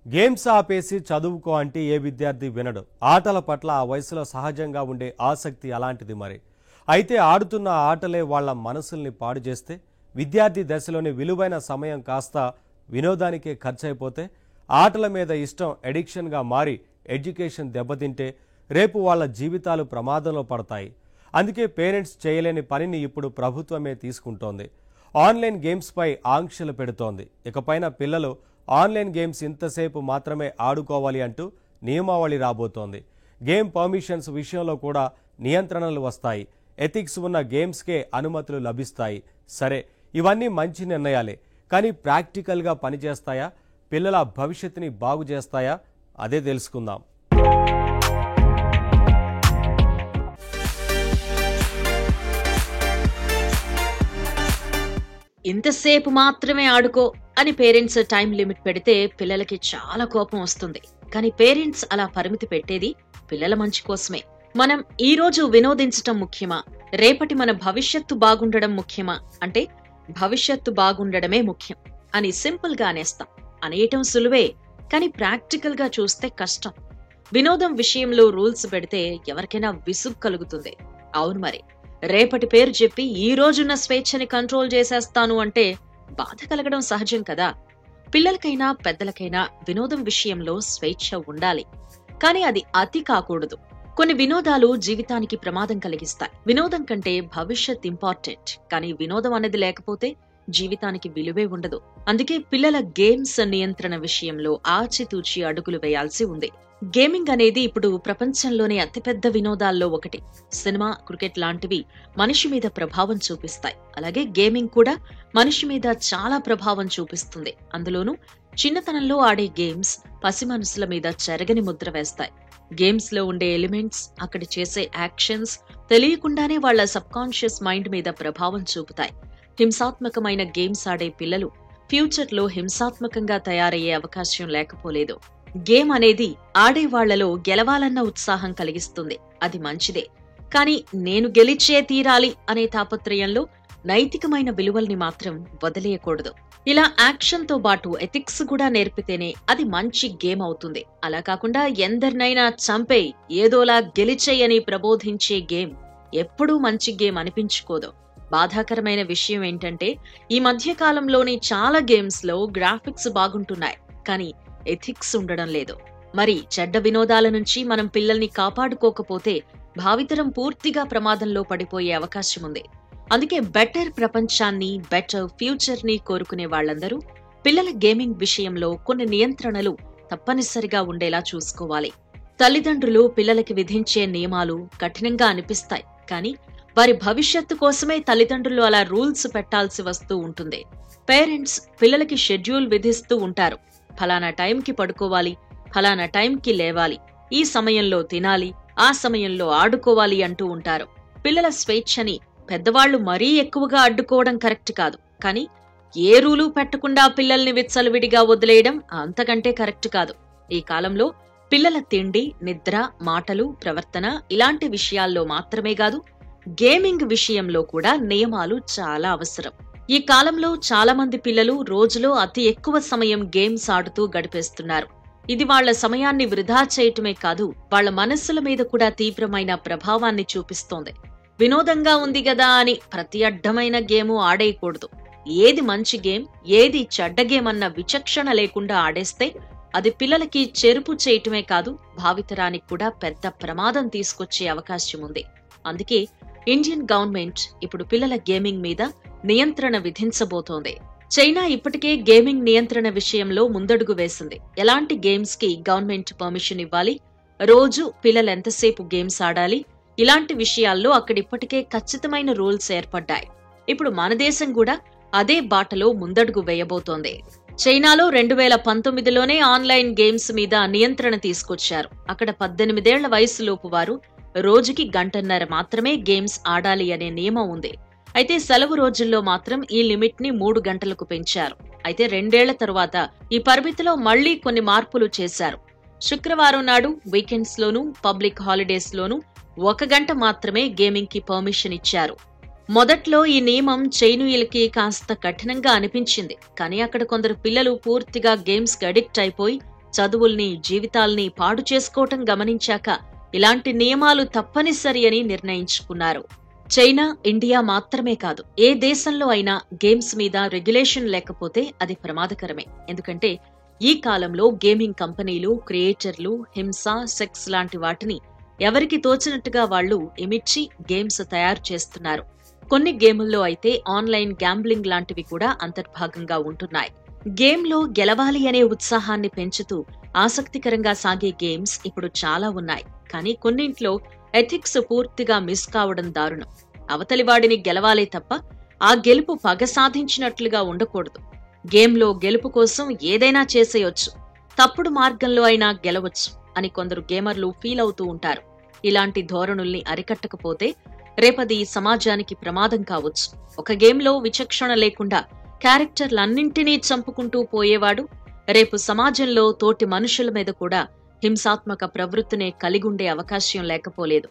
Games ఆపేసి చదువుకో అంటే ఏ విద్యార్థి వినడు. ఆటల పట్ల ఆ వయసులో సహజంగా ఉండే ఆసక్తి అలాంటిది మరి. అయితే ఆడుతున్న ఆటలే వాళ్ళ మనసుల్ని పాడు చేస్తే, విద్యార్థి దశలోని విలువైన సమయం కాస్త వినోదానికే ఖర్చయిపోతే, ఆటల మీద ఇష్టం ఎడిక్షన్గా మారి ఎడ్యుకేషన్ దెబ్బతింటే రేపు వాళ్ళ జీవితాలు ప్రమాదంలో పడతాయి. అందుకే పేరెంట్స్ చేయలేని పనిని ఇప్పుడు ప్రభుత్వమే తీసుకుంటోంది. ఆన్లైన్ గేమ్స్పై ఆంక్షలు పెడుతోంది. ఇకపైన పిల్లలు ఆన్లైన్ గేమ్స్ ఇంతసేపు మాత్రమే ఆడుకోవాలి అంటూ నియమావళి రాబోతోంది. గేమ్ పర్మిషన్స్ విషయంలో కూడా నియంత్రణలు వస్తాయి. ఎథిక్స్ ఉన్న గేమ్స్కే అనుమతులు లభిస్తాయి. సరే, ఇవన్నీ మంచి నిర్ణయాలే, కానీ ప్రాక్టికల్గా పనిచేస్తాయా? పిల్లల భవిష్యత్తుని బాగు చేస్తాయా? అదే తెలుసుకుందాం. ఇంతసేపు మాత్రమే ఆడుకో అని పేరెంట్స్ టైం లిమిట్ పెడితే పిల్లలకి చాలా కోపం వస్తుంది. కానీ పేరెంట్స్ అలా పరిమితి పెట్టేది పిల్లల మంచి కోసమే. మనం ఈ రోజు వినోదించటం ముఖ్యమా, రేపటి మన భవిష్యత్తు బాగుండడం ముఖ్యమా అంటే భవిష్యత్తు బాగుండడమే ముఖ్యం అని సింపుల్ గా అనేస్తాం. అనేయటం సులువే, కానీ ప్రాక్టికల్ గా చూస్తే కష్టం. వినోదం విషయంలో రూల్స్ పెడితే ఎవరికైనా విసుగు కలుగుతుంది. అవును మరి, రేపటి పేరు చెప్పి ఈ రోజున్న స్వేచ్ఛని కంట్రోల్ చేసేస్తాను అంటే బాధ కలగడం సహజం కదా. పిల్లలకైనా పెద్దలకైనా వినోదం విషయంలో స్వేచ్ఛ ఉండాలి, కానీ అది అతి కాకూడదు. కొన్ని వినోదాలు జీవితానికి ప్రమాదం కలిగిస్తాయి. వినోదం కంటే భవిష్యత్ ఇంపార్టెంట్, కానీ వినోదం అనేది లేకపోతే జీవితానికి విలువే ఉండదు. అందుకే పిల్లల గేమ్స్ నియంత్రణ విషయంలో ఆచితూచి అడుగులు వేయాల్సి ఉంది. గేమింగ్ అనేది ఇప్పుడు ప్రపంచంలోనే అతిపెద్ద వినోదాల్లో ఒకటి. సినిమా, క్రికెట్ లాంటివి మనిషి మీద ప్రభావం చూపిస్తాయి. అలాగే గేమింగ్ కూడా మనిషి మీద చాలా ప్రభావం చూపిస్తుంది. అందులోనూ చిన్నతనంలో ఆడే గేమ్స్ పసి మనసుల మీద చెరగని ముద్ర వేస్తాయి. గేమ్స్ లో ఉండే ఎలిమెంట్స్, అక్కడ చేసే యాక్షన్స్ తెలియకుండానే వాళ్ల సబ్ కాన్షియస్ మైండ్ మీద ప్రభావం చూపుతాయి. హింసాత్మకమైన గేమ్స్ ఆడే పిల్లలు ఫ్యూచర్ లో హింసాత్మకంగా తయారయ్యే అవకాశం లేకపోలేదు. గేమ్ అనేది ఆడేవాళ్లలో గెలవాలన్న ఉత్సాహం కలిగిస్తుంది. అది మంచిదే, కానీ నేను గెలిచే తీరాలి అనే తాపత్రయంలో నైతికమైన విలువల్ని మాత్రం వదిలేయకూడదు. ఇలా యాక్షన్ తో పాటు ఎథిక్స్ కూడా నేర్పితేనే అది మంచి గేమ్ అవుతుంది. అలా కాకుండా ఎందరినైనా చంపేయ్, ఏదోలా గెలిచేయ్ అని ప్రబోధించే గేమ్ ఎప్పుడూ మంచి గేమ్ అనిపించుకోదు. బాధాకరమైన విషయం ఏంటంటే, ఈ మధ్య కాలంలోని చాలా గేమ్స్ లో గ్రాఫిక్స్ బాగుంటున్నాయి, కానీ ఎథిక్స్ ఉండడం లేదు. మరి చెడ్డ వినోదాల నుంచి మనం పిల్లల్ని కాపాడుకోకపోతే భావితరం పూర్తిగా ప్రమాదంలో పడిపోయే అవకాశం ఉంది. అందుకే బెటర్ ప్రపంచాన్ని, బెటర్ ఫ్యూచర్ ని కోరుకునే వాళ్లందరూ పిల్లల గేమింగ్ విషయంలో కొన్ని నియంత్రణలు తప్పనిసరిగా ఉండేలా చూసుకోవాలి. తల్లిదండ్రులు పిల్లలకి విధించే నియమాలు కఠినంగా అనిపిస్తాయి, కానీ వారి భవిష్యత్తు కోసమే తల్లిదండ్రులు అలా రూల్స్ పెట్టాల్సి వస్తూ ఉంటుంది. పేరెంట్స్ పిల్లలకి షెడ్యూల్ విధిస్తూ ఉంటారు. ఫలానా టైంకి పడుకోవాలి, ఫలానా టైంకి లేవాలి, ఈ సమయంలో తినాలి, ఆ సమయంలో ఆడుకోవాలి అంటూ ఉంటారు. పిల్లల స్వేచ్ఛని పెద్దవాళ్లు మరీ ఎక్కువగా అడ్డుకోవడం కరెక్ట్ కాదు, కానీ ఏ రూలు పెట్టకుండా పిల్లల్ని విచ్చలవిడిగా వదిలేయడం అంతకంటే కరెక్ట్ కాదు. ఈ కాలంలో పిల్లల తిండి, నిద్ర, మాటలు, ప్రవర్తన ఇలాంటి విషయాల్లో మాత్రమే కాదు, గేమింగ్ విషయంలో కూడా నియమాలు చాలా అవసరం. ఈ కాలంలో చాలా మంది పిల్లలు రోజులో అతి ఎక్కువ సమయం గేమ్స్ ఆడుతూ గడిపేస్తున్నారు. ఇది వాళ్ల సమయాన్ని వృధా చేయటమే కాదు, వాళ్ల మనస్సుల మీద కూడా తీవ్రమైన ప్రభావాన్ని చూపిస్తోంది. వినోదంగా ఉంది గదా అని ప్రతి అడ్డమైన గేము ఆడేయకూడదు. ఏది మంచి గేమ్, ఏది చెడ్డ గేమ్ అన్న విచక్షణ లేకుండా ఆడేస్తే అది పిల్లలకి చెరుపు చేయటమే కాదు, భావితరానికి కూడా పెద్ద ప్రమాదం తీసుకొచ్చే అవకాశం ఉంది. అందుకే ఇండియన్ గవర్నమెంట్ ఇప్పుడు పిల్లల గేమింగ్ మీద నియంత్రణ విధించబోతోంది. చైనా ఇప్పటికే గేమింగ్ నియంత్రణ విషయంలో ముందడుగు వేసింది. ఎలాంటి గేమ్స్ కి గవర్నమెంట్ పర్మిషన్ ఇవ్వాలి, రోజు పిల్లలు ఎంతసేపు గేమ్స్ ఆడాలి, ఇలాంటి విషయాల్లో అక్కడిప్పటికే ఖచ్చితమైన రూల్స్ ఏర్పడ్డాయి. ఇప్పుడు మన దేశం కూడా అదే బాటలో ముందడుగు వేయబోతోంది. చైనాలో 2019లోనే ఆన్లైన్ గేమ్స్ మీద నియంత్రణ తీసుకొచ్చారు. అక్కడ 18 ఏళ్ల వయసులోపు వారు రోజుకి గంటన్నర మాత్రమే గేమ్స్ ఆడాలి అనే నియమం ఉంది. అయితే సెలవు రోజుల్లో మాత్రం ఈ లిమిట్ ని 3 గంటలకు పెంచారు. అయితే 2 ఏళ్ల తరువాత ఈ పరిమితిలో మళ్లీ కొన్ని మార్పులు చేశారు. శుక్రవారం నాడు, వీకెండ్స్ లోనూ, పబ్లిక్ హాలిడేస్ లోనూ 1 గంట మాత్రమే గేమింగ్ కి పర్మిషన్ ఇచ్చారు. మొదట్లో ఈ నియమం చైనీయులకి కాస్త కఠినంగా అనిపించింది, కానీ అక్కడ కొందరు పిల్లలు పూర్తిగా గేమ్స్ కి అడిక్ట్ అయిపోయి చదువుల్ని, జీవితాల్ని పాడు చేసుకోవటం గమనించాక ఇలాంటి నియమాలు తప్పనిసరి అని నిర్ణయించుకున్నారు. చైనా, ఇండియా మాత్రమే కాదు, ఏ దేశంలో అయినా గేమ్స్ మీద రెగ్యులేషన్ లేకపోతే అది ప్రమాదకరమే. ఎందుకంటే ఈ కాలంలో గేమింగ్ కంపెనీలు, క్రియేటర్లు హింస, సెక్స్ లాంటి వాటిని ఎవరికి తోచినట్టుగా వాళ్లు ఇమిడ్చి గేమ్స్ తయారు చేస్తున్నారు. కొన్ని గేముల్లో అయితే ఆన్లైన్ గ్యాంబ్లింగ్ లాంటివి కూడా అంతర్భాగంగా ఉంటున్నాయి. గేమ్లో గెలవాలి అనే ఉత్సాహాన్ని పెంచుతూ ఆసక్తికరంగా సాగే గేమ్స్ ఇప్పుడు చాలా ఉన్నాయి. కానీ కొన్నింట్లో ఎథిక్స్ పూర్తిగా మిస్ కావడం దారుణం. అవతలివాడిని గెలవాలే తప్ప ఆ గెలుపు పగ సాధించినట్లుగా ఉండకూడదు. గేమ్లో గెలుపు కోసం ఏదైనా చేసేయొచ్చు, తప్పుడు మార్గంలో అయినా గెలవచ్చు అని కొందరు గేమర్లు ఫీల్ అవుతూ ఉంటారు. ఇలాంటి ధోరణుల్ని అరికట్టకపోతే రేపది సమాజానికి ప్రమాదం కావచ్చు. ఒక గేమ్లో విచక్షణ లేకుండా క్యారెక్టర్లన్నింటినీ చంపుకుంటూ పోయేవాడు రేపు సమాజంలో తోటి మనుషుల మీద కూడా హింసాత్మక ప్రవృత్తినే కలిగుండే అవకాశం లేకపోలేదు.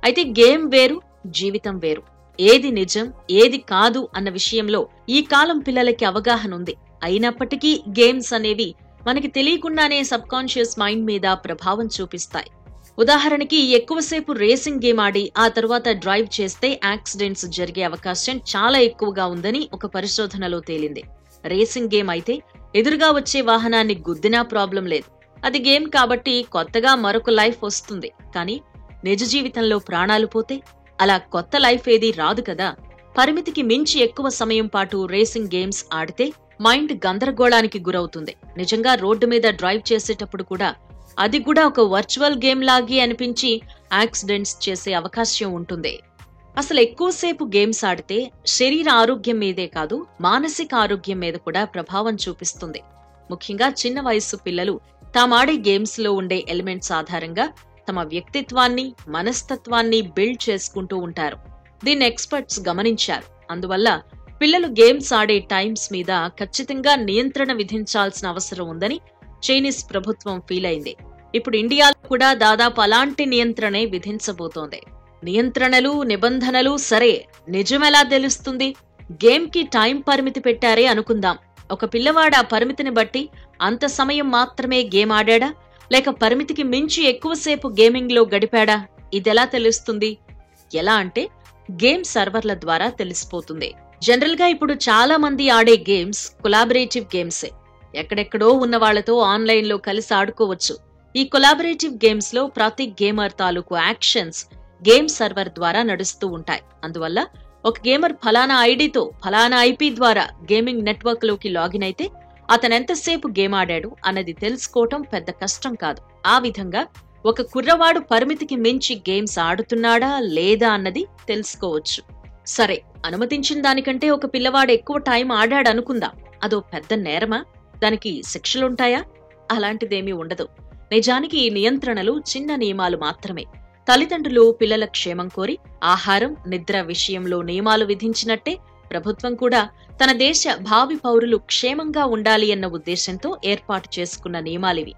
అయితే గేమ్ వేరు, జీవితం వేరు. ఏది నిజం, ఏది కాదు అన్న విషయంలో ఈ కాలం పిల్లలకి అవగాహన ఉంది. అయినప్పటికీ గేమ్స్ అనేవి మనకి తెలియకుండానే సబ్ కాన్షియస్ మైండ్ మీద ప్రభావం చూపిస్తాయి. ఉదాహరణకి ఎక్కువసేపు రేసింగ్ గేమ్ ఆడి ఆ తర్వాత డ్రైవ్ చేస్తే యాక్సిడెంట్స్ జరిగే అవకాశం చాలా ఎక్కువగా ఉందని ఒక పరిశోధనలో తేలింది. రేసింగ్ గేమ్ అయితే ఎదురుగా వచ్చే వాహనాన్ని గుద్దినా ప్రాబ్లం లేదు, అది గేమ్ కాబట్టి కొత్తగా మరొక లైఫ్ వస్తుంది. కానీ నిజ జీవితంలో ప్రాణాలు పోతే అలా కొత్త లైఫ్ ఏదీ రాదు కదా. పరిమితికి మించి ఎక్కువ సమయం పాటు రేసింగ్ గేమ్స్ ఆడితే మైండ్ గందరగోళానికి గురవుతుంది. నిజంగా రోడ్డు మీద డ్రైవ్ చేసేటప్పుడు కూడా అది కూడా ఒక వర్చువల్ గేమ్ లాగే అనిపించి యాక్సిడెంట్స్ చేసే అవకాశం ఉంటుంది. అసలు ఎక్కువసేపు గేమ్స్ ఆడితే శరీర ఆరోగ్యం మీదే కాదు, మానసిక ఆరోగ్యం మీద కూడా ప్రభావం చూపిస్తుంది. ముఖ్యంగా చిన్న వయస్సు పిల్లలు తామాడే గేమ్స్ లో ఉండే ఎలిమెంట్స్ ఆధారంగా తమ వ్యక్తిత్వాన్ని, మనస్తత్వాన్ని బిల్డ్ చేసుకుంటూ ఉంటారు. దీన్ని ఎక్స్పర్ట్స్ గమనించారు. అందువల్ల పిల్లలు గేమ్స్ ఆడే టైమ్స్ మీద ఖచ్చితంగా నియంత్రణ విధించాల్సిన అవసరం ఉందని చైనీస్ ప్రభుత్వం ఫీల్ అయింది. ఇప్పుడు ఇండియాలో కూడా దాదాపు అలాంటి నియంత్రణే విధించబోతోంది. నియంత్రణలు, నిబంధనలు సరే, నిజమెలా తెలుస్తుంది? గేమ్ కి టైం పరిమితి పెట్టారే అనుకుందాం. ఒక పిల్లవాడు ఆ పరిమితిని బట్టి అంత సమయం మాత్రమే గేమ్ ఆడాడా, లేక పరిమితికి మించి ఎక్కువసేపు గేమింగ్ లో గడిపాడా? ఇదెలా తెలుస్తుంది? ఎలా అంటే గేమ్ సర్వర్ల ద్వారా తెలిసిపోతుంది. జనరల్ గా ఇప్పుడు చాలా మంది ఆడే గేమ్స్ కొలాబరేటివ్ గేమ్సే. ఎక్కడెక్కడో ఉన్న వాళ్లతో ఆన్లైన్ లో కలిసి ఆడుకోవచ్చు. ఈ కొలాబరేటివ్ గేమ్స్ లో ప్రతి గేమర్ తాలూకు యాక్షన్స్ గేమ్ సర్వర్ ద్వారా నడుస్తూ ఉంటాయి. అందువల్ల ఒక గేమర్ ఫలానా ఐడితో ఫలానా ఐపీ ద్వారా గేమింగ్ నెట్వర్క్ లోకి లాగిన్ అయితే అతనెంతసేపు గేమ్ ఆడాడు అన్నది తెలుసుకోవటం పెద్ద కష్టం కాదు. ఆ విధంగా ఒక కుర్రవాడు పరిమితికి మించి గేమ్స్ ఆడుతున్నాడా లేదా అన్నది తెలుసుకోవచ్చు. సరే, అనుమతించిన దానికంటే ఒక పిల్లవాడు ఎక్కువ టైం ఆడాడనుకుందాం. అదో పెద్ద నేరమా? దానికి శిక్షలుంటాయా? అలాంటిదేమీ ఉండదు. నిజానికి ఈ నియంత్రణలు చిన్న నియమాలు మాత్రమే. తల్లిదండ్రులు పిల్లల క్షేమం కోరి ఆహారం, నిద్ర విషయంలో నియమాలు విధించినట్టే ప్రభుత్వం కూడా తన దేశ భావి పౌరులు క్షేమంగా ఉండాలి అన్న ఉద్దేశంతో ఏర్పాటు చేసుకున్న నియమాలివి.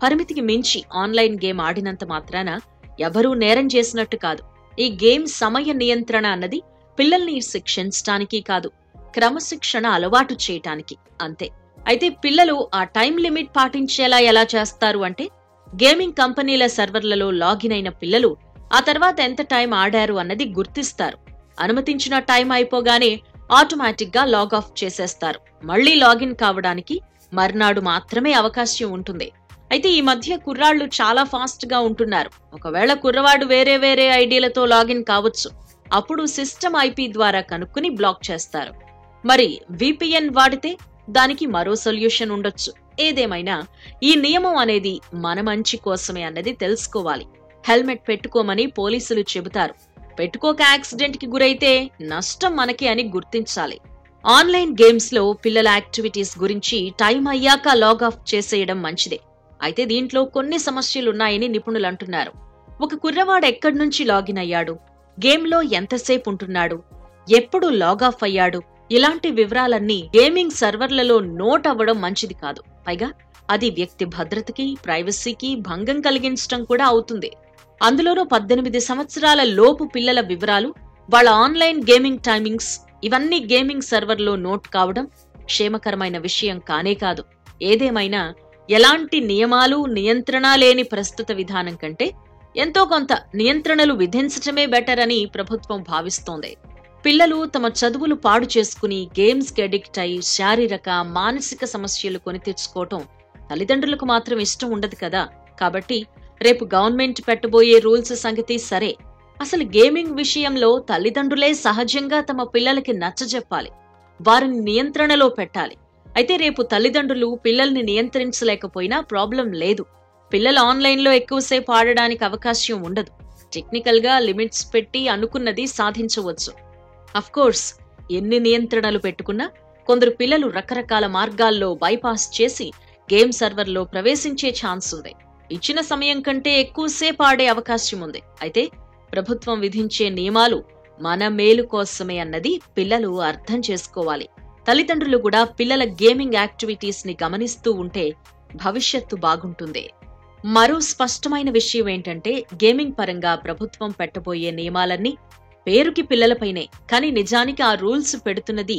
పరిమితికి మించి ఆన్లైన్ గేమ్ ఆడినంత మాత్రాన ఎవరూ నేరం చేసినట్టు కాదు. ఈ గేమ్ సమయ నియంత్రణ అన్నది పిల్లల్ని శిక్షించటానికి కాదు, క్రమశిక్షణ అలవాటు చేయటానికి అంతే. అయితే పిల్లలు ఆ టైం లిమిట్ పాటించేలా ఎలా చేస్తారు అంటే, గేమింగ్ కంపెనీల సర్వర్లలో లాగిన్ అయిన పిల్లలు ఆ తర్వాత ఎంత టైం ఆడారు అన్నది గుర్తిస్తారు. అనుమతించిన టైం అయిపోగానే ఆటోమేటిక్ గా లాగ్ ఆఫ్ చేసేస్తారు. మళ్లీ లాగిన్ కావడానికి మర్నాడు మాత్రమే అవకాశం ఉంటుంది. అయితే ఈ మధ్య కుర్రాళ్లు చాలా ఫాస్ట్ గా ఉంటున్నారు. ఒకవేళ కుర్రవాడు వేరే వేరే ఐడీలతో లాగిన్ కావచ్చు. అప్పుడు సిస్టమ్ ఐపీ ద్వారా కనుక్కుని బ్లాక్ చేస్తారు. మరి విపిఎన్ వాడితే దానికి మరో సొల్యూషన్ ఉండొచ్చు. ఏదేమైనా ఈ నియమం అనేది మన మంచి కోసమే అన్నది తెలుసుకోవాలి. హెల్మెట్ పెట్టుకోమని పోలీసులు చెబుతారు. పెట్టుకోక యాక్సిడెంట్ కి గురైతే నష్టం మనకి అని గుర్తించాలి. ఆన్లైన్ గేమ్స్ లో పిల్లల యాక్టివిటీస్ గురించి టైం అయ్యాక లాగ్ ఆఫ్ చేసేయడం మంచిదే. అయితే దీంట్లో కొన్ని సమస్యలున్నాయని నిపుణులు అంటున్నారు. ఒక కుర్రవాడు ఎక్కడి నుంచి లాగిన్ అయ్యాడు, గేమ్ లో ఎంతసేపు ఉంటున్నాడు, ఎప్పుడు లాగ్ ఆఫ్ అయ్యాడు, ఇలాంటి వివరాలన్నీ గేమింగ్ సర్వర్లలో నోట్ అవ్వడం మంచిది కాదు. పైగా అది వ్యక్తి భద్రతకి, ప్రైవసీకి భంగం కలిగించడం కూడా అవుతుంది. అందులోనూ 18 సంవత్సరాల లోపు పిల్లల వివరాలు, వాళ్ళ ఆన్లైన్ గేమింగ్ టైమింగ్స్ ఇవన్నీ గేమింగ్ సర్వర్లో నోట్ కావడం క్షేమకరమైన విషయం కానే కాదు. ఏదేమైనా ఎలాంటి నియమాలు నియంత్రణ లేని ప్రస్తుత విధానం కంటే ఎంతో కొంత నియంత్రణలు విధించటమే బెటర్ అని ప్రభుత్వం భావిస్తోంది. పిల్లలు తమ చదువులు పాడు చేసుకుని గేమ్స్ కి అడిక్ట్ అయి శారీరక మానసిక సమస్యలు కొని తెచ్చుకోవటం తల్లిదండ్రులకు మాత్రం ఇష్టం ఉండదు కదా. కాబట్టి రేపు గవర్నమెంట్ పెట్టబోయే రూల్స్ సంగతి సరే, అసలు గేమింగ్ విషయంలో తల్లిదండ్రులే సహజంగా తమ పిల్లలకి నచ్చజెప్పాలి, వారిని నియంత్రణలో పెట్టాలి. అయితే రేపు తల్లిదండ్రులు పిల్లల్ని నియంత్రించలేకపోయినా ప్రాబ్లం లేదు. పిల్లలు ఆన్లైన్లో ఎక్కువసేపు ఆడడానికి అవకాశం ఉండదు. టెక్నికల్ గా లిమిట్స్ పెట్టి అనుకున్నది సాధించవచ్చు. అఫ్కోర్స్ ఎన్ని నియంత్రణలు పెట్టుకున్నా కొందరు పిల్లలు రకరకాల మార్గాల్లో బైపాస్ చేసి గేమ్ సర్వర్లో ప్రవేశించే ఛాన్స్ ఉంది. ఇచ్చిన సమయం కంటే ఎక్కువసేపు ఆడే అవకాశం ఉంది. అయితే ప్రభుత్వం విధించే నియమాలు మన మేలు కోసమే అన్నది పిల్లలు అర్థం చేసుకోవాలి. తల్లిదండ్రులు కూడా పిల్లల గేమింగ్ యాక్టివిటీస్ ని గమనిస్తూ ఉంటే భవిష్యత్తు బాగుంటుంది. మరో స్పష్టమైన విషయం ఏంటంటే, గేమింగ్ పరంగా ప్రభుత్వం పెట్టబోయే నియమాలన్నీ పేరుకి పిల్లలపైనే, కానీ నిజానికి ఆ రూల్స్ పెడుతున్నది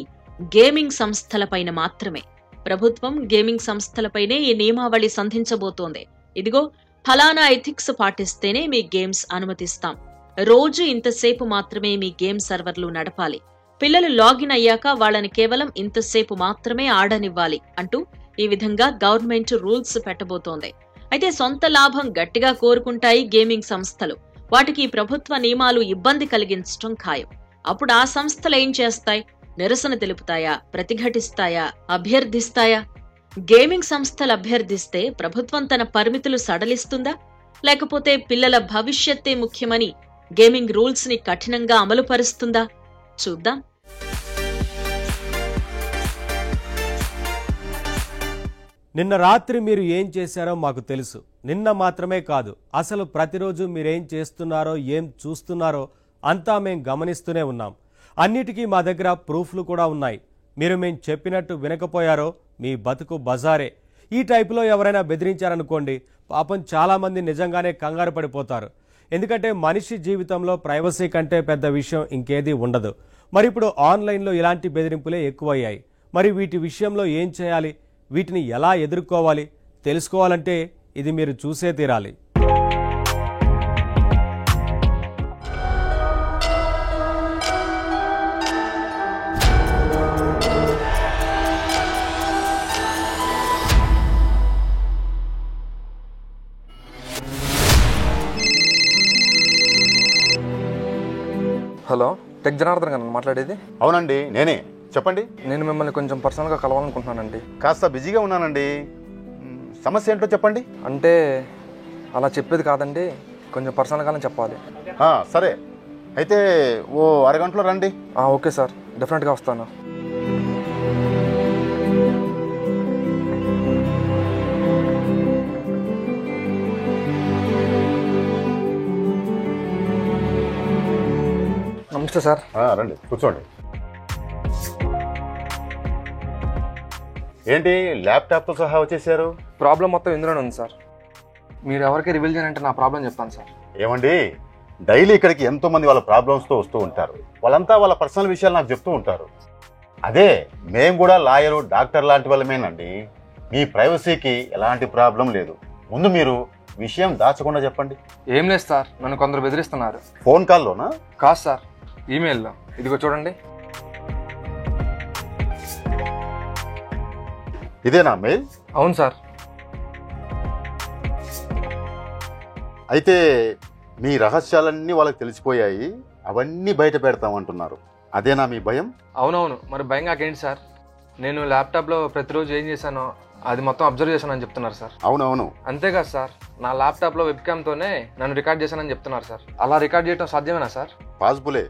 గేమింగ్ సంస్థలపైన మాత్రమే. ప్రభుత్వం గేమింగ్ సంస్థలపైనే ఈ నియమావళి సంధించబోతోంది. ఇదిగో ఫలానా ఎథిక్స్ పాటిస్తేనే మీ గేమ్స్ అనుమతిస్తాం, రోజు ఇంతసేపు మాత్రమే మీ గేమ్ సర్వర్లు నడపాలి, పిల్లలు లాగిన్ అయ్యాక వాళ్ళని కేవలం ఇంతసేపు మాత్రమే ఆడనివ్వాలి అంటూ ఈ విధంగా గవర్నమెంట్ రూల్స్ పెట్టబోతోంది. అయితే సొంత లాభం గట్టిగా కోరుకుంటాయి గేమింగ్ సంస్థలు. వాటికి ప్రభుత్వ నియమాలు ఇబ్బంది కలిగించడం ఖాయం. అప్పుడు ఆ సంస్థలు ఏం చేస్తాయి? నిరసన తెలుపుతాయా, ప్రతిఘటిస్తాయా, అభ్యర్థిస్తాయా? గేమింగ్ సంస్థలు అభ్యర్థిస్తే ప్రభుత్వం తన పరిమితులు సడలిస్తుందా, లేకపోతే పిల్లల భవిష్యత్తే ముఖ్యమని గేమింగ్ రూల్స్ ని కఠినంగా అమలుపరుస్తుందా? చూద్దాం. నిన్న రాత్రి మీరు ఏం చేశారో మాకు తెలుసు. నిన్న మాత్రమే కాదు, అసలు ప్రతిరోజు మీరేం చేస్తున్నారో ఏం చూస్తున్నారో అంతా మేం గమనిస్తూనే ఉన్నాం. అన్నిటికీ మా దగ్గర ప్రూఫ్లు కూడా ఉన్నాయి. మీరు మేం చెప్పినట్టు వినకపోయారో మీ బతుకు బజారే. ఈ టైపులో ఎవరైనా బెదిరించారనుకోండి, పాపం చాలామంది నిజంగానే కంగారు పడిపోతారు. ఎందుకంటే మనిషి జీవితంలో ప్రైవసీ కంటే పెద్ద విషయం ఇంకేదీ ఉండదు. మరి ఇప్పుడు ఆన్లైన్లో ఇలాంటి బెదిరింపులే ఎక్కువయ్యాయి. మరి వీటి విషయంలో ఏం చేయాలి, వీటిని ఎలా ఎదుర్కోవాలి తెలుసుకోవాలంటే ఇది మీరు చూసే తీరాలి. హలో, టెక్ జనార్దన్ గారు మాట్లాడేది? అవునండి, నేనే. చెప్పండి. నేను మిమ్మల్ని కొంచెం పర్సనల్గా కలవాలనుకుంటున్నానండి. కాస్త బిజీగా ఉన్నానండి. సమస్య ఏంటో చెప్పండి. అంటే అలా చెప్పేది కాదండి, కొంచెం పర్సనల్గానే చెప్పాలి. సరే, అయితే ఓ అరగంటలో రండి. ఓకే సార్, డెఫినెట్గా వస్తాను. నమస్తే సార్. రండి, కూర్చోండి. ఏంటి ల్యాప్టాప్తో సహా వచ్చేసారు? ప్రాబ్లం మొత్తం ఇందులోనే ఉంది సార్. మీరు ఎవరికి రివీల్ చేయాలంటే నా ప్రాబ్లం చెప్తాను సార్. ఏమండి, డైలీ ఇక్కడికి ఎంతో మంది వాళ్ళ ప్రాబ్లమ్స్తో వస్తూ ఉంటారు. వాళ్ళంతా వాళ్ళ పర్సనల్ విషయాలు నాకు చెప్తూ ఉంటారు. అదే మేము కూడా లాయరు, డాక్టర్ లాంటి వాళ్ళమేనండి. మీ ప్రైవసీకి ఎలాంటి ప్రాబ్లం లేదు. ముందు మీరు విషయం దాచకుండా చెప్పండి. ఏం లేదు సార్, నన్ను కొందరు బెదిరిస్తున్నారు. ఫోన్ కాల్లోనా? కాదు సార్, ఈమెయిల్లో. ఇదిగో చూడండి. ఇదేనా మెయిల్? అవును సార్. అయితే మీ రహస్యాలన్నీ వాళ్ళకి తెలిసిపోయాయి, అవన్నీ బయట పెడతామంటున్నారు. అదేనా మీ భయం? అవునవును, మరి భయం కాకేంటి సార్? నేను ల్యాప్టాప్లో ప్రతిరోజు ఏం చేశానో అది మొత్తం అబ్జర్వ్ చేశానని చెప్తున్నారు సార్. అవునవును. అంతేకాదు సార్, నా ల్యాప్టాప్లో వెబ్కామ్తోనే నన్ను రికార్డ్ చేశానని చెప్తున్నారు సార్. అలా రికార్డ్ చేయడం సాధ్యమేనా సార్? పాసిబులే.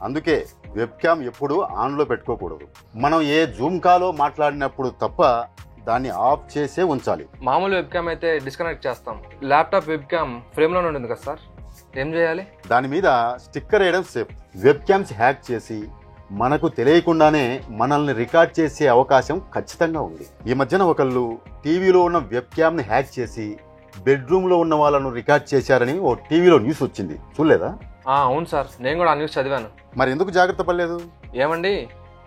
అందుకే వెబ్కామ్ ఎప్పుడు ఆన్లో పెట్టుకోకూడదు. మనం ఏ జూమ్ కాలో మాట్లాడినప్పుడు తప్ప దాన్ని ఆఫ్ చేసే ఉంచాలి. మామూలు వెబ్కామ్ అయితే డిస్కనెక్ట్ చేస్తాం. ల్యాప్టాప్ వెబ్కామ్ ఫ్రేమ్లోనే ఉంటుంది కదా సార్, ఏం చేయాలి? దాని మీద స్టిక్కర్ వేయడం సేఫ్. వెబ్కామ్స్ హ్యాక్ చేసి మనకు తెలియకుండానే మనల్ని రికార్డ్ చేసే అవకాశం ఖచ్చితంగా ఉంది. ఈ మధ్యన ఒకళ్ళు టీవీలో ఉన్న వెబ్కామ్ని హ్యాక్ చేసి బెడ్రూమ్లో ఉన్న వాళ్ళను రికార్డ్ చేశారని ఓ టీవీలో న్యూస్ వచ్చింది, చూడలేదా? అవును సార్, నేను కూడా ఆ న్యూస్ చదివాను. మరి ఎందుకు జాగ్రత్త పడలేదు? ఏమండి,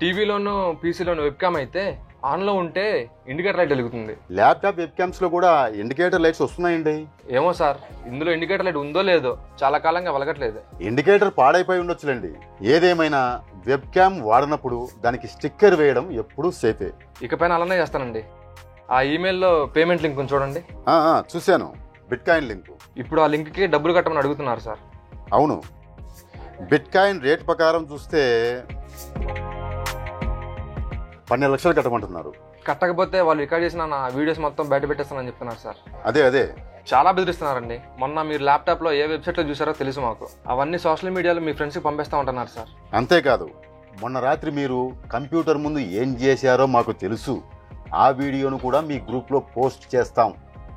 టీవీలోనూ పీసీలోనూ వెబ్కామ్ అయితే ఆన్లో ఉంటే ఇండికేటర్ లైట్ వెలుగుతుంది. ల్యాప్టాప్ వెబ్ క్యామ్స్లో కూడా ఇండికేటర్ లైట్స్ వస్తున్నాయండి. ఏమో సార్, ఇందులో ఇండికేటర్ లైట్ ఉందో లేదో చాలా కాలంగా వెలగట్లేదు. ఇండికేటర్ పాడైపోయి ఉండొచ్చులేండి. ఏదేమైనా వెబ్ క్యామ్ వాడినప్పుడు దానికి స్టిక్కర్ వేయడం ఎప్పుడూ సేఫే. ఇకపైన అలానే చేస్తానండి. ఆ ఈమెయిల్లో పేమెంట్ లింక్ చూడండి. చూశాను, బిట్కాయిన్ లింక్. ఇప్పుడు ఆ లింక్కి డబ్బులు కట్టమని అడుగుతున్నారు సార్. అవును, బిట్కాయిన్ రేట్ ప్రకారం చూస్తే 12 లక్షలు కట్టమంటున్నారు. కట్టకపోతే వాళ్ళు రికార్డ్ చేసిన నా వీడియోస్ మొత్తం బయట పెట్టేస్తానని చెప్తున్నారు సార్. అదే చాలా బెదిరిస్తున్నారండి. మొన్న మీరు ల్యాప్టాప్లో ఏ వెబ్సైట్లో చూసారో తెలుసు మాకు. అవన్నీ సోషల్ మీడియాలో మీ ఫ్రెండ్స్కి పంపిస్తూ ఉంటున్నారు సార్. అంతేకాదు, మొన్న రాత్రి మీరు కంప్యూటర్ ముందు ఏం చేశారో మాకు తెలుసు, ఆ వీడియోను కూడా మీ గ్రూప్లో పోస్ట్ చేస్తాం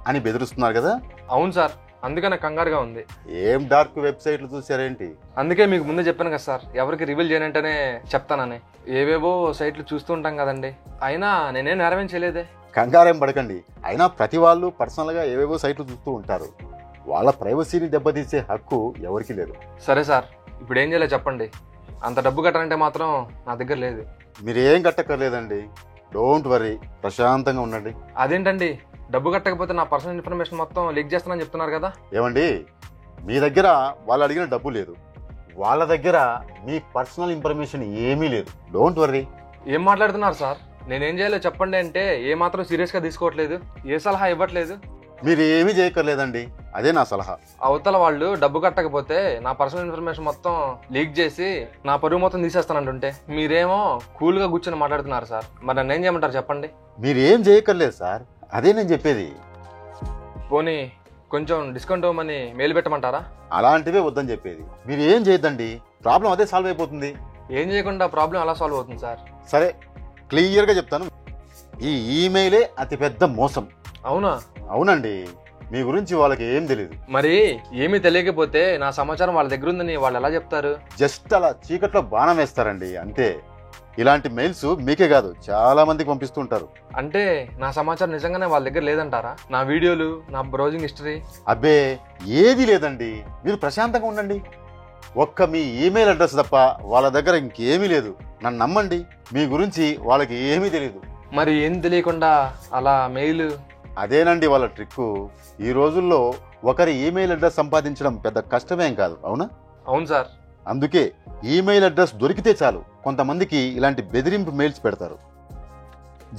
అని బెదిరిస్తున్నారు కదా. అవును సార్, అందుకే నాకు కంగారుగా ఉంది. ఏం డార్క్ వెబ్సైట్లు చూసారేంటి? అందుకే మీకు ముందే చెప్పాను కదా సార్, ఎవరికి రివీల్ చేయనంటేనే చెప్తానని. ఏవేవో సైట్లు చూస్తూ ఉంటాం కదండి, అయినా నేనేం నేరమేం చేయలేదే. కంగారేం పడకండి. అయినా ప్రతి వాళ్ళు పర్సనల్గా ఏవేవో సైట్లు చూస్తూ ఉంటారు. వాళ్ళ ప్రైవసీని దెబ్బతీసే హక్కు ఎవరికి లేదు. సరే సార్, ఇప్పుడు ఏం చేయలేదు చెప్పండి. అంత డబ్బు కట్టాలంటే మాత్రం నా దగ్గర లేదు. మీరు ఏం కట్టక్కర్లేదండి, డోంట్ వరీ, ప్రశాంతంగా ఉండండి. అదేంటండి, డబ్బు కట్టకపోతే నా పర్సనల్ ఇన్ఫర్మేషన్ మొత్తం లీక్ చేస్తానని చెప్తున్నారు కదా. ఏమండి, మీ దగ్గర వాళ్ళు అడిగిన డబ్బు లేదు, వాళ్ళ దగ్గర మీ పర్సనల్ ఇన్ఫర్మేషన్ ఏమీ లేదు. Don't worry. ఏం మాట్లాడుతున్నారు సార్? నేనేం చేయాలో చెప్పండి అంటే ఏ మాత్రం సీరియస్గా తీసుకోవట్లేదు, ఏ సలహా ఇవ్వట్లేదు. మీరు ఏమీ చేయక్కర్లేదండి, అదే నా సలహా. అవతల వాళ్ళు డబ్బు కట్టకపోతే నా పర్సనల్ ఇన్ఫర్మేషన్ మొత్తం లీక్ చేసి నా పరువు మొత్తం తీసేస్తానంటుంటే మీరేమో కూల్గా కూర్చొని మాట్లాడుతున్నారు సార్. మరి నన్ను ఏం చేయమంటారు చెప్పండి? మీరు ఏం చేయక్కర్లేదు సార్, అదే నేను చెప్పేది. పోనీ కొంచెం డిస్కౌంట్ ఇవ్వమని మెయిల్ పెట్టమంటారా? అలాంటివే వద్దని చెప్పేది. మీరు ఏం చేయొద్దండి, ప్రాబ్లం అదే సాల్వ్ అయిపోతుంది. ఏం చేయకుండా ప్రాబ్లం అలా సాల్వ్ అవుతుంది సార్? సరే, క్లియర్గా చెప్తాను, ఈ ఈమెయిలే అతిపెద్ద మోసం. అవునా? అవునండి, మీ గురించి వాళ్ళకి ఏం తెలియదు. మరి ఏమీ తెలియకపోతే నా సమాచారం వాళ్ళ దగ్గర ఉందని వాళ్ళు ఎలా చెప్తారు? జస్ట్ అలా చీకట్లో బాణం వేస్తారండి, అంతే. ఇలాంటి మెయిల్స్ మీకే కాదు, చాలా మందికి పంపిస్తూ ఉంటారు. అంటే నా సమాచారం నిజంగానే వాళ్ళ దగ్గర లేదంటారా? నా వీడియోలు, నా బ్రౌజింగ్ హిస్టరీ? అబ్బే, ఏది లేదండి, మీరు ప్రశాంతంగా ఉండండి. ఒక్క మీ ఈమెయిల్ అడ్రస్ తప్ప వాళ్ళ దగ్గర ఇంకేమీ లేదు. నన్ను నమ్మండి, మీ గురించి వాళ్ళకి ఏమీ తెలియదు. మరి ఏం తెలియకుండా అలా మెయిల్? అదేనండి వాళ్ళ ట్రిక్కు. ఈ రోజుల్లో ఒకరి ఈమెయిల్ అడ్రస్ సంపాదించడం పెద్ద కష్టమేం కాదు, అవునా? అవును సార్. అందుకే ఈమెయిల్ అడ్రస్ దొరికితే చాలు కొంతమందికి ఇలాంటి బెదిరింపు మెయిల్స్ పెడతారు.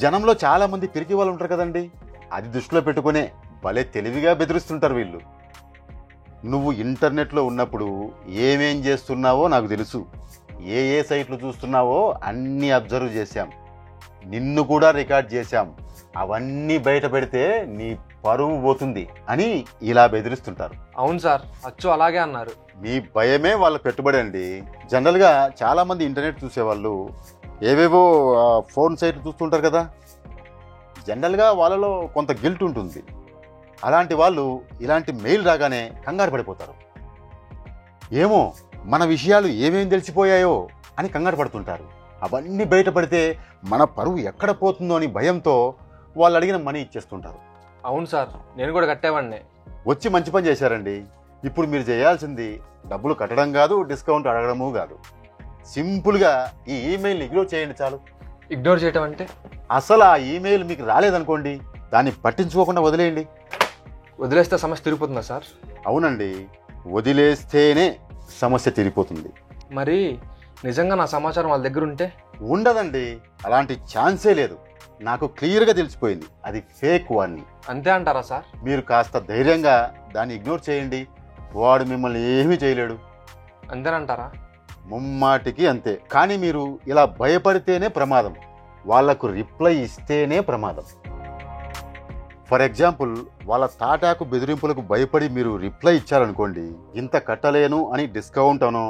జనంలో చాలా మంది పిరికి వాళ్ళు ఉంటారు కదండి, అది దృష్టిలో పెట్టుకునే భలే తెలివిగా బెదిరిస్తుంటారు వీళ్ళు. నువ్వు ఇంటర్నెట్లో ఉన్నప్పుడు ఏమేం చేస్తున్నావో నాకు తెలుసు, ఏ సైట్లు చూస్తున్నావో అన్నీ అబ్జర్వ్ చేశాం, నిన్ను కూడా రికార్డ్ చేశాం, అవన్నీ బయట పెడితే నీ పరువు పోతుంది అని ఇలా బెదిరిస్తుంటారు. అవును సార్, అచ్చు అలాగే అన్నారు. మీ భయమే వాళ్ళ పెట్టుబడి అండి. జనరల్గా చాలామంది ఇంటర్నెట్ చూసేవాళ్ళు ఏవేవో ఫోన్ సైట్లు చూస్తుంటారు కదా, జనరల్గా వాళ్ళలో కొంత గిల్ట్ ఉంటుంది. అలాంటి వాళ్ళు ఇలాంటి మెయిల్ రాగానే కంగారు పడిపోతారు. ఏమో మన విషయాలు ఏమేం తెలిసిపోయాయో అని కంగారు పడుతుంటారు. అవన్నీ బయటపడితే మన పరువు ఎక్కడ పోతుందో అని భయంతో వాళ్ళు అడిగిన మనీ ఇచ్చేస్తుంటారు. అవును సార్, నేను కూడా కట్టేవాడిని. వచ్చి మంచి పని చేశారండి. ఇప్పుడు మీరు చేయాల్సింది డబ్బులు కట్టడం కాదు, డిస్కౌంట్ అడగడము కాదు. సింపుల్గా ఈ ఈమెయిల్ని ఇగ్నోర్ చేయండి చాలు. ఇగ్నోర్ చేయటం అంటే? అసలు ఆ ఈమెయిల్ మీకు రాలేదనుకోండి, దాన్ని పట్టించుకోకుండా వదిలేయండి. వదిలేస్తే సమస్య తిరిగిపోతుందా సార్? అవునండి, వదిలేస్తేనే సమస్య తిరిగిపోతుంది. మరి నిజంగా నా సమాచారం వాళ్ళ దగ్గర ఉంటే? ఉండదండి, అలాంటి ఛాన్సే లేదు. నాకు క్లియర్గా తెలిసిపోయింది, అది ఫేక్ వాడిని. అంతే అంటారా సార్? మీరు కాస్త ధైర్యంగా దాన్ని ఇగ్నోర్ చేయండి, వాడు మిమ్మల్ని ఏమీ చేయలేడు. అంతేనంటారా? ముమ్మాటికి అంతే. కానీ మీరు ఇలా భయపడితేనే ప్రమాదం, వాళ్లకు రిప్లై ఇస్తేనే ప్రమాదం. ఫర్ ఎగ్జాంపుల్, వాళ్ళ తాటాకు బెదిరింపులకు భయపడి మీరు రిప్లై ఇచ్చారనుకోండి, ఇంత కట్టలేను అని డిస్కౌంట్ అనో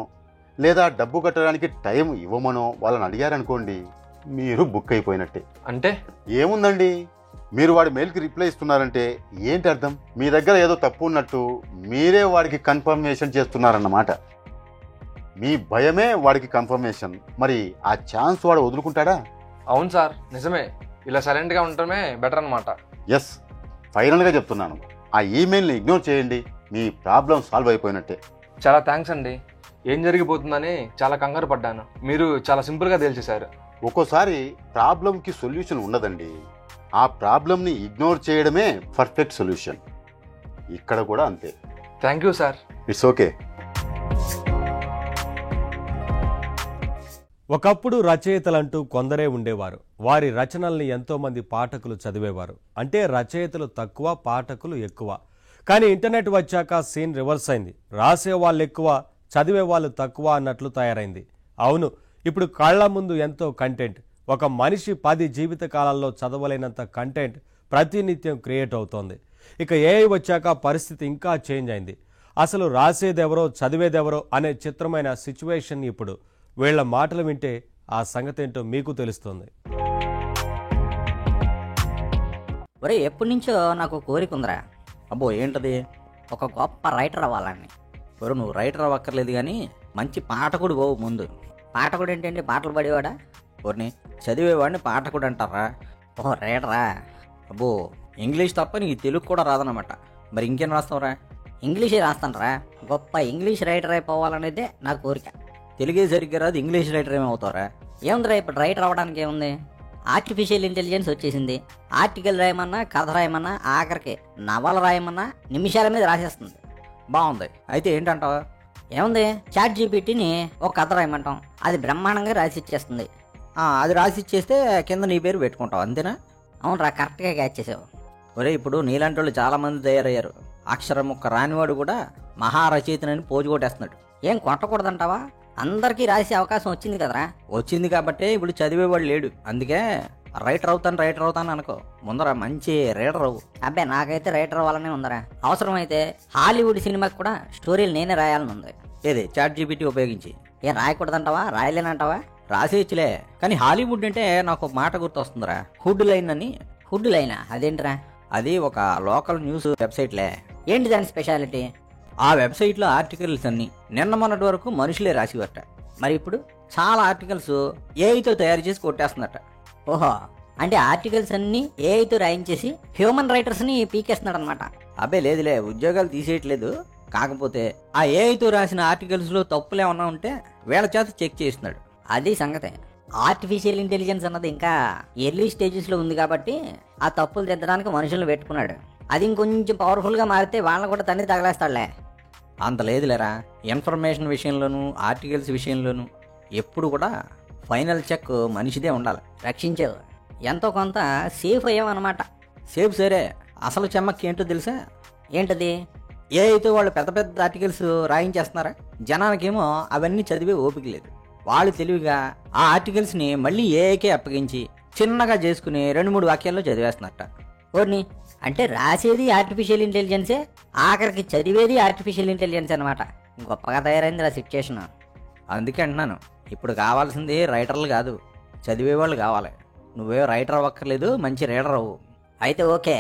లేదా డబ్బు కట్టడానికి టైం ఇవ్వమనో వాళ్ళని అడిగారనుకోండి, మీరు బుక్ అయిపోయినట్టే. అంటే ఏముందండి, మీరు వాడి మెయిల్కి రిప్లై ఇస్తున్నారంటే ఏంటి అర్థం? మీ దగ్గర ఏదో తప్పు ఉన్నట్టు మీరే వాడికి కన్ఫర్మేషన్ చేస్తున్నారన్నమాట. మీ భయమే వాడికి కన్ఫర్మేషన్. మరి ఆ ఛాన్స్ వాడు వదులుకుంటాడా? అవును సార్, నిజమే. ఇలా సైలెంట్గా ఉండటమే బెటర్ అనమాట. ఎస్, ఫైనల్గా చెప్తున్నాను, ఆ ఈమెయిల్ని ఇగ్నోర్ చేయండి, మీ ప్రాబ్లం సాల్వ్ అయిపోయినట్టే. చాలా థ్యాంక్స్ అండి. ఏం జరిగిపోతుందని చాలా కంగారు పడ్డాను. మీరు చాలా సింపుల్గా తేల్చేశారు. ఒక్కోసారి ప్రాబ్లంకి సొల్యూషన్ ఉండదండి, ఆ ప్రాబ్లంని ఇగ్నోర్ చేయడమే పర్ఫెక్ట్ సొల్యూషన్. ఇక్కడ కూడా అంతే. Thank you sir. It's okay. ఒకప్పుడు రచయితలంటూ కొందరే ఉండేవారు. వారి రచనల్ని ఎంతోమంది పాఠకులు చదివేవారు. అంటే రచయితలు తక్కువ, పాఠకులు ఎక్కువ. కానీ ఇంటర్నెట్ వచ్చాక సీన్ రివర్స్ అయింది. రాసే వాళ్ళు ఎక్కువ, చదివే వాళ్ళు తక్కువ అన్నట్లు తయారైంది. అవును, ఇప్పుడు కళ్ల ముందు ఎంతో కంటెంట్. ఒక మనిషి 10 జీవిత కాలాల్లో చదవలేనంత కంటెంట్ ప్రతినిత్యం క్రియేట్ అవుతోంది. ఇక ఏఐ వచ్చాక పరిస్థితి ఇంకా చేంజ్ అయింది. అసలు రాసేదెవరో చదివేదెవరో అనే చిత్రమైన సిచ్యువేషన్ ఇప్పుడు. వీళ్ల మాటలు వింటే ఆ సంగతేంటో మీకు తెలుస్తుంది. ఒరే, ఎప్పటి నుంచో నాకు కోరిక ఉందిరా. అబ్బో, ఏంటది? ఒక గొప్ప రైటర్ అవ్వాలని. ఎవరు? నువ్వు రైటర్ అవ్వక్కర్లేదు కానీ మంచి పాఠకుడు పోవు ముందు. పాఠకుడు ఏంటండి? పాటలు పడేవాడా? ఎవరిని? చదివేవాడిని పాఠకుడు అంటారా? ఓహో, రైటరా. అబ్బో, ఇంగ్లీష్ తప్ప నీకు తెలుగు కూడా రాదనమాట. మరి ఇంకేం రాస్తావురా? ఇంగ్లీషే రాస్తానరా. గొప్ప ఇంగ్లీష్ రైటర్ అయిపోవాలనేదే నా కోరిక. తెలుగే సరిగ్గా రాదు, ఇంగ్లీష్ రైటర్ ఏమవుతావురా? ఏముందిరా, ఇప్పుడు రైటర్ అవ్వడానికి ఏముంది? ఆర్టిఫిషియల్ ఇంటెలిజెన్స్ వచ్చేసింది. ఆర్టికల్ రాయమన్నా, కథ రాయమన్నా, ఆఖరికి నవల రాయమన్నా నిమిషాల మీద రాసేస్తుంది. బాగుంది. అయితే ఏంటంటావా? ఏముంది, చాట్ జీపీటీని ఒక కథ రాయమంటాం, అది బ్రహ్మాండంగా రాసి ఇచ్చేస్తుంది. అది రాసి ఇచ్చేస్తే కింద నీ పేరు పెట్టుకుంటావు, అంతేనా? అవునరా, కరెక్ట్గా క్యాచ్ చేసావు. ఒరే, ఇప్పుడు నీలాంటి వాళ్ళు చాలా మంది తయారయ్యారు. అక్షరం ముక్క రానివాడు కూడా మహారచయితనని పోజు కొట్టేస్తున్నాడు. ఏం కొట్టకూడదంటావా? అందరికీ రాసే అవకాశం వచ్చింది కదరా. వచ్చింది కాబట్టే ఇప్పుడు చదివేవాడు లేడు. అందుకే రైటర్ అవుతాను అనుకో, ముందర మంచి రీడర్ అవ్వు. అబ్బాయి, నాకైతే రైటర్ అవ్వాలనే ఉందరా. అవసరమైతే హాలీవుడ్ సినిమాకి కూడా స్టోరీలు నేనే రాయాలని ఉంది. ఏది? చాట్ జీపీటీ ఉపయోగించి? ఏం రాయకూడదంటావా? రాయలేనంటావా? రాసేయచ్చులే, కానీ హాలీవుడ్ అంటే నాకు ఒక మాట గుర్తొస్తుందిరా, హుడ్ లైన్ అని. హుడ్ లైనా? అదేంటిరా? అది ఒక లోకల్ న్యూస్ వెబ్సైట్లే. ఏంటి దాని స్పెషాలిటీ? ఆ వెబ్సైట్లో ఆర్టికల్స్ అన్ని నిన్న మొన్నటి వరకు మనుషులే రాసివట. మరి ఇప్పుడు చాలా ఆర్టికల్స్ ఏఐతో తయారు చేసి కొట్టేస్తున్నట. ఓహో, అంటే ఆర్టికల్స్ అన్ని ఏఐతో రాయించేసి హ్యూమన్ రైటర్స్ని పీకేస్తున్నాడు అనమాట. అబ్బే లేదులే, ఉద్యోగాలు తీసేయట్లేదు. కాకపోతే ఆ ఏఐతో రాసిన ఆర్టికల్స్లో తప్పులు ఏమన్నా ఉంటే వీళ్ళ చేత చెక్ చేస్తున్నాడు. అది సంగతే. ఆర్టిఫిషియల్ ఇంటెలిజెన్స్ అన్నది ఇంకా ఎర్లీ స్టేజెస్లో ఉంది కాబట్టి ఆ తప్పులు దిద్దడానికి మనుషులను పెట్టుకున్నాడు. అది ఇంకొంచెం పవర్ఫుల్గా మారితే వాళ్ళని కూడా తన్ని తగలేస్తాడులే. అంత లేదులేరా, ఇన్ఫర్మేషన్ విషయంలోనూ ఆర్టికల్స్ విషయంలోనూ ఎప్పుడు కూడా ఫైనల్ చెక్ మనిషిదే ఉండాలి. రక్షించావు, ఎంతో కొంత సేఫ్ అయ్యామన్నమాట. సేఫ్ సరే, అసలు చెమ్మక్కి ఏంటో తెలుసా? ఏంటది? ఏఐతో వాళ్ళు పెద్ద పెద్ద ఆర్టికల్స్ రాయించేస్తున్నారా, జనానికేమో అవన్నీ చదివే ఓపిక లేదు. వాళ్ళు తెలివిగా ఆ ఆర్టికల్స్ని మళ్ళీ ఏఐకే అప్పగించి చిన్నగా చేసుకుని 2-3 వాక్యాల్లో చదివేస్తున్నట్ట. ఓర్ని, అంటే రాసేది ఆర్టిఫిషియల్ ఇంటెలిజెన్సే, ఆఖరికి చదివేది ఆర్టిఫిషియల్ ఇంటెలిజెన్స్ అనమాట. గొప్పగా తయారైంది ఆ సిచ్యుయేషన్. అందుకే అంటున్నాను, ఇప్పుడు కావాల్సింది రైటర్లు కాదు, చదివేవాళ్ళు కావాలి. నువ్వే రైటర్ అవ్వక్కర్లేదు, మంచి రీడర్ అవ్వు. అయితే ఓకే,